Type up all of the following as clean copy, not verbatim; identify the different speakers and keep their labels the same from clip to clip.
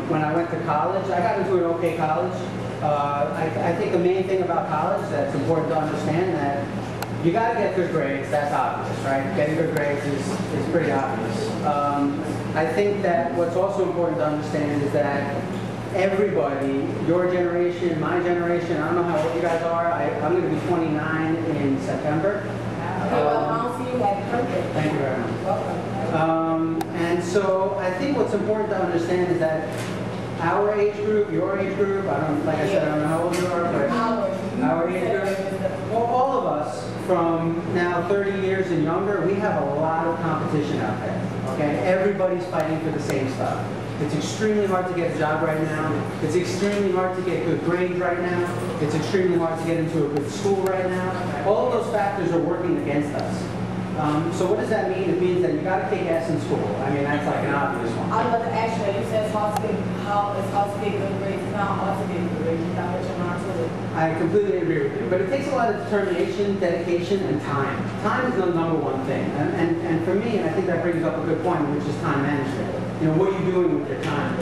Speaker 1: When I went to college, I got into an okay college. I think the main thing about college that's important to understand that you got to get good grades. That's obvious, right? Getting good grades is pretty obvious. I think that what's also important to understand is that everybody, your generation, my generation, I don't know how old you guys are. I'm going to be 29 in September. Thank you very much. Welcome. And so I think what's important to understand is that our age group, your age group, like I said, I don't know how old you are, but our age group, well, all of us from now 30 years and younger, we have a lot of competition out there. Okay, everybody's fighting for the same stuff. It's extremely hard to get a job right now. It's extremely hard to get good grades right now. It's extremely hard to get into a good school right now. All of those factors are working against us. So what does that mean? It means that you got to kick ass in school. I mean, that's like an obvious one.
Speaker 2: I was about to ask you, you said it's hard to get good grades. It's not hard to get good grades. You got what you're not to do.
Speaker 1: I completely agree with you. But it takes a lot of determination, dedication, and time. Time is the number one thing. And for me, and I think that brings up a good point, which is time management. You know, what are you doing with your time?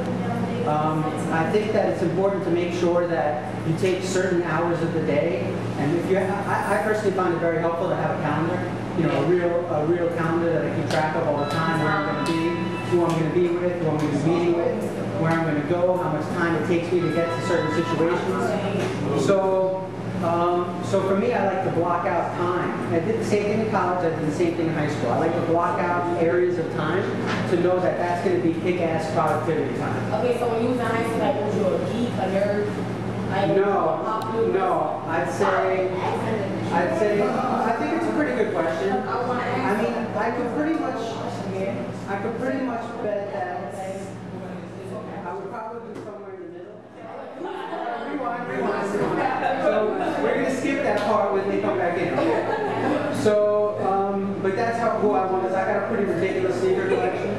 Speaker 1: I think that it's important to make sure that you take certain hours of the day. And if you, I personally find it very helpful to have a calendar. You know, a real calendar that I keep track of all the time, where I'm going to be, who I'm going to be with, who I'm going to be meeting with, where I'm going to go, how much time it takes me to get to certain situations. So for me, I like to block out time. I did the same thing in college. I did the same thing in high school. I like to block out areas of time to know that that's going to be kick-ass productivity time.
Speaker 2: Okay, so when you was in high school, like, was you a geek, a nerd?
Speaker 1: No. I'd say, I think it's a pretty good question. I mean, I could pretty much bet that I would probably be somewhere in the middle. Rewind. So we're going to skip that part when they come back in. So, but that's who I was. I got a pretty ridiculous sneaker collection.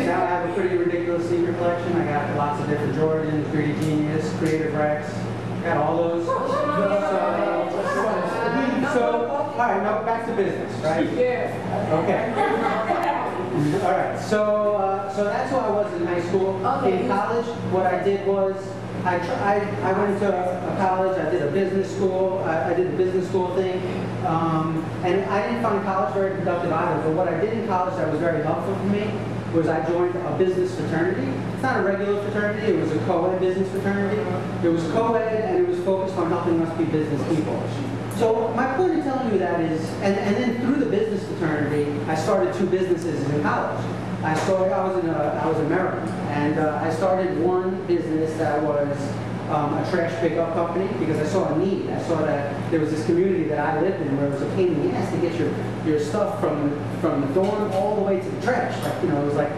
Speaker 1: Now I have a pretty ridiculous sneaker collection. I got lots of different Jordans, 3D Genius, Creative Rex. Got all those. So, all right, now back to business, right?
Speaker 2: Yeah.
Speaker 1: Okay. All right. So that's who I was in high school. In college, what I did was I went to a college. I did a business school. I did the business school thing, and I didn't find college very productive either. But what I did in college that was very helpful for me was I joined a business fraternity. It's not a regular fraternity, it was a co-ed business fraternity. It was co-ed and it was focused on helping us be business people. So my point in telling you that is, and then through the business fraternity, I started 2 businesses in college. I was in Maryland, and I started one business that was a trash pickup company because I saw a need. I saw that there was this community that I lived in where it was a pain in the ass to get your stuff from the dorm all the way to the trash. Like, you know, it was like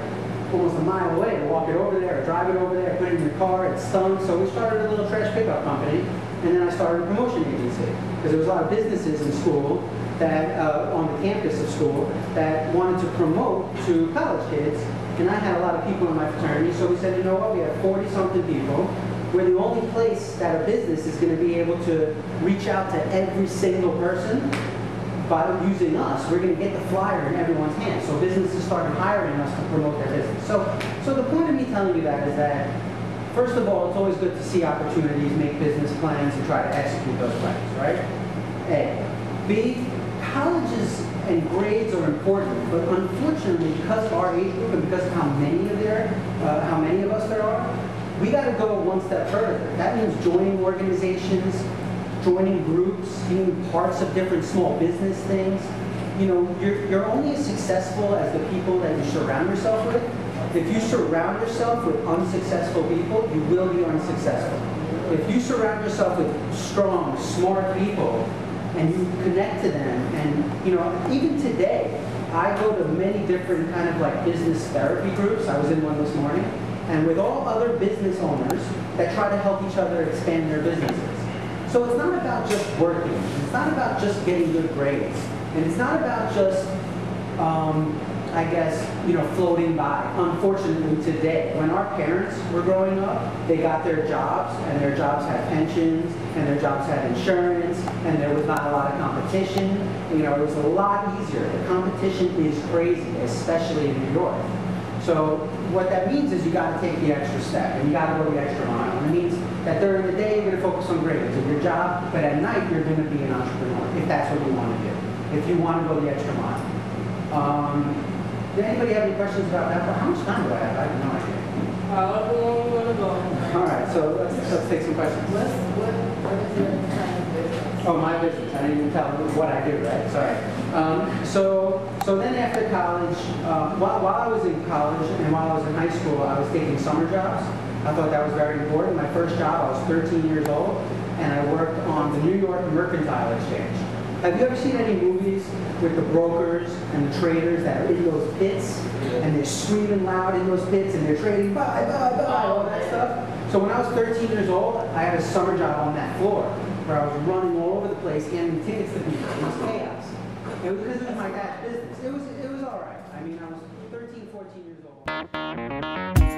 Speaker 1: almost a mile away to walk it over there or drive it over there, put it in your car, it stunk. So we started a little trash pickup company, and then I started a promotion agency because there was a lot of businesses in school that on the campus of school that wanted to promote to college kids, and I had a lot of people in my fraternity. So we said, you know what, we have 40-something people. We're the only place that a business is going to be able to reach out to every single person by using us. We're going to get the flyer in everyone's hand. So businesses started hiring us to promote their business. So the point of me telling you that is that, first of all, it's always good to see opportunities, make business plans, and try to execute those plans, right? A. B. Colleges and grades are important, but unfortunately, because of our age group and because of how many of us there are, we got to go one step further. That means joining organizations, joining groups, being parts of different small business things. You know, you're only as successful as the people that you surround yourself with. If you surround yourself with unsuccessful people, you will be unsuccessful. If you surround yourself with strong, smart people, and you connect to them, and you know, even today, I go to many different kind of like business therapy groups. I was in one this morning. And with all other business owners that try to help each other expand their businesses. So it's not about just working. It's not about just getting good grades. And it's not about just, I guess, you know, floating by. Unfortunately today, when our parents were growing up, they got their jobs, and their jobs had pensions, and their jobs had insurance, and there was not a lot of competition. You know, it was a lot easier. The competition is crazy, especially in New York. So what that means is you got to take the extra step and you got to go the extra mile. And it means that during the day you're going to focus on grades of your job, but at night you're going to be an entrepreneur if that's what you want to do. If you want to go the extra mile. Did anybody have any questions about that? How much time do I have? I have no idea.
Speaker 2: However long you want to go.
Speaker 1: All right, so let's take some questions.
Speaker 2: What is your kind of business?
Speaker 1: Oh, my business. I didn't even tell what I do, right? Sorry. So then after college, while I was in college and while I was in high school, I was taking summer jobs. I thought that was very important. My first job, I was 13 years old, and I worked on the New York Mercantile Exchange. Have you ever seen any movies with the brokers and the traders that are in those pits, and they're screaming loud in those pits, and they're trading buy, all that stuff? So when I was 13 years old, I had a summer job on that floor, where I was running all over the place, handing tickets to people. It was chaos. It was because it was my dad's business. It was all right. I mean, I was 13, 14 years old.